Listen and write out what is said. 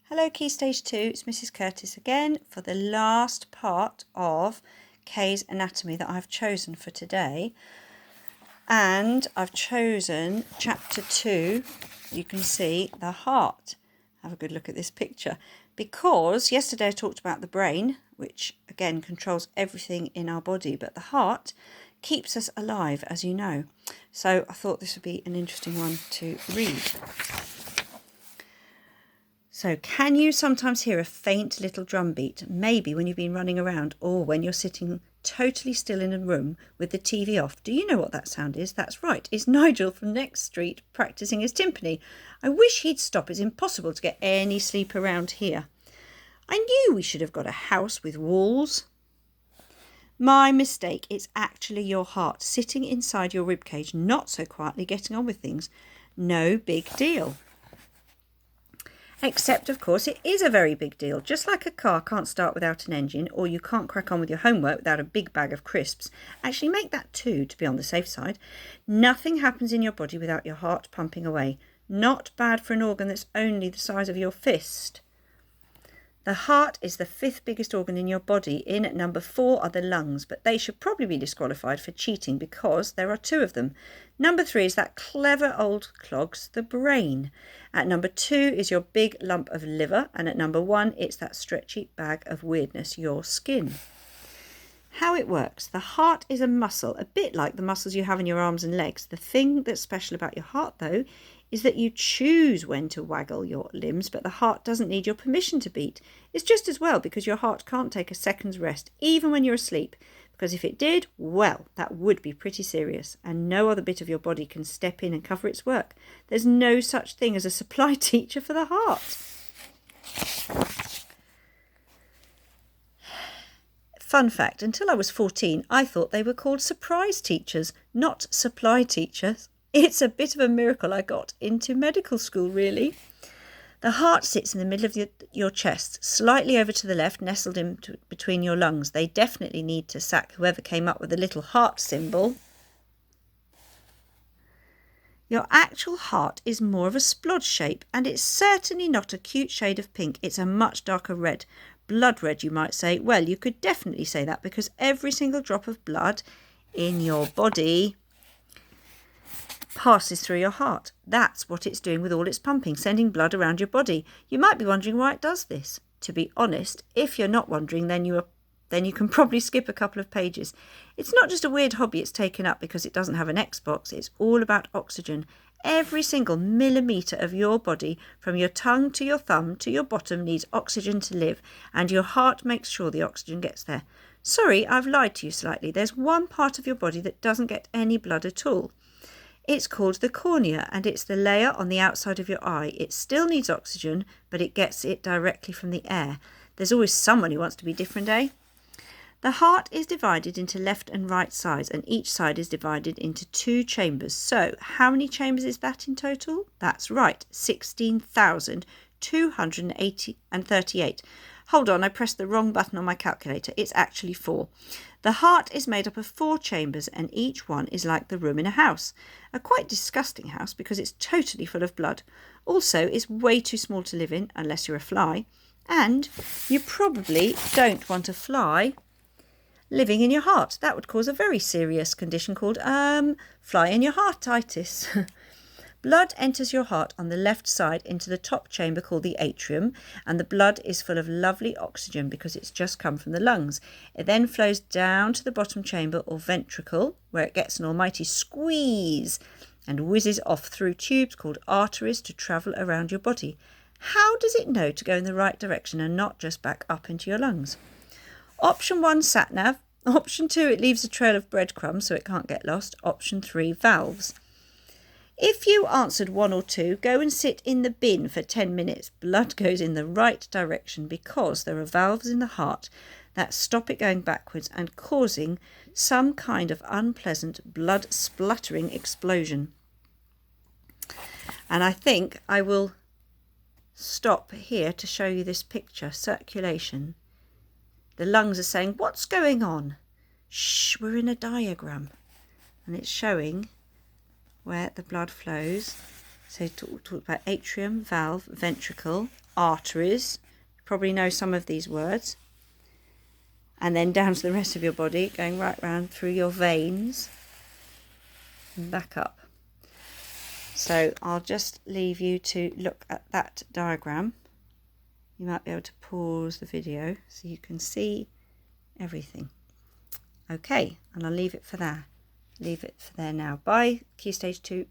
Hello Key Stage 2, it's Mrs. Curtis again for the last part of Kay's anatomy that I've chosen for today. And I've chosen chapter 2, you can see the heart. Have a good look at this picture. Because yesterday I talked about the brain, which again controls everything in our body, but the heart keeps us alive, as you know. So I thought this would be an interesting one to read. So can you sometimes hear a faint little drum beat, maybe when you've been running around or when you're sitting totally still in a room with the TV off? Do you know what that sound is? That's right, it's Nigel from next street practising his timpani. I wish he'd stop. It's impossible to get any sleep around here. I knew we should have got a house with walls. My mistake, it's actually your heart sitting inside your ribcage, not so quietly getting on with things. No big deal. Except, of course, it is a very big deal. Just like a car can't start without an engine, or you can't crack on with your homework without a big bag of crisps. Actually, make that two, to be on the safe side. Nothing happens in your body without your heart pumping away. Not bad for an organ that's only the size of your fist. The heart is the 5th biggest organ in your body. In at number 4 are the lungs, but they should probably be disqualified for cheating because there are 2 of them. Number 3 is that clever old clogs, the brain. At number 2 is your big lump of liver, and at number 1 it's that stretchy bag of weirdness, your skin. How it works. The heart is a muscle, a bit like the muscles you have in your arms and legs. The thing that's special about your heart, though, is that you choose when to waggle your limbs, but the heart doesn't need your permission to beat. It's just as well, because your heart can't take a second's rest, even when you're asleep, because if it did, well, that would be pretty serious, and no other bit of your body can step in and cover its work. There's no such thing as a supply teacher for the heart. Fun fact, until I was 14, I thought they were called surprise teachers, not supply teachers. It's a bit of a miracle I got into medical school, really. The heart sits in the middle of your chest, slightly over to the left, nestled in between your lungs. They definitely need to sack whoever came up with the little heart symbol. Your actual heart is more of a splodge shape, and it's certainly not a cute shade of pink. It's a much darker red. Blood red, you might say. Well, you could definitely say that because every single drop of blood in your body passes through your heart. That's what it's doing with all its pumping, sending blood around your body. You might be wondering why it does this. To be honest, if you're not wondering, then you can probably skip a couple of pages. It's not just a weird hobby it's taken up because it doesn't have an Xbox. It's all about oxygen. Every single millimetre of your body, from your tongue to your thumb to your bottom, needs oxygen to live, and your heart makes sure the oxygen gets there. Sorry, I've lied to you slightly. There's one part of your body that doesn't get any blood at all. It's called the cornea, and it's the layer on the outside of your eye. It still needs oxygen, but it gets it directly from the air. There's always someone who wants to be different, eh? The heart is divided into left and right sides, and each side is divided into 2 chambers. So, how many chambers is that in total? That's right, 16,238. Hold on, I pressed the wrong button on my calculator. It's actually 4. The heart is made up of 4 chambers, and each one is like the room in a house. A quite disgusting house because it's totally full of blood. Also, it's way too small to live in, unless you're a fly. And you probably don't want a fly living in your heart. That would cause a very serious condition called fly in your heartitis. Blood enters your heart on the left side into the top chamber called the atrium, and the blood is full of lovely oxygen because it's just come from the lungs. It then flows down to the bottom chamber or ventricle, where it gets an almighty squeeze and whizzes off through tubes called arteries to travel around your body. How does it know to go in the right direction and not just back up into your lungs? Option 1, sat-nav. Option 2, it leaves a trail of breadcrumbs so it can't get lost. Option 3, valves. If you answered 1 or 2, go and sit in the bin for 10 minutes. Blood goes in the right direction because there are valves in the heart that stop it going backwards and causing some kind of unpleasant blood spluttering explosion. And I think I will stop here to show you this picture. Circulation. The lungs are saying, what's going on? Shh, we're in a diagram. And it's showing where the blood flows So talk about atrium, valve, ventricle, arteries. You probably know some of these words. And then down to the rest of your body, going right round through your veins and back up. So I'll just leave you to look at that diagram. You might be able to pause the video so you can see everything. Okay, and I'll leave it for there. Leave it for there now. Bye, Key Stage 2.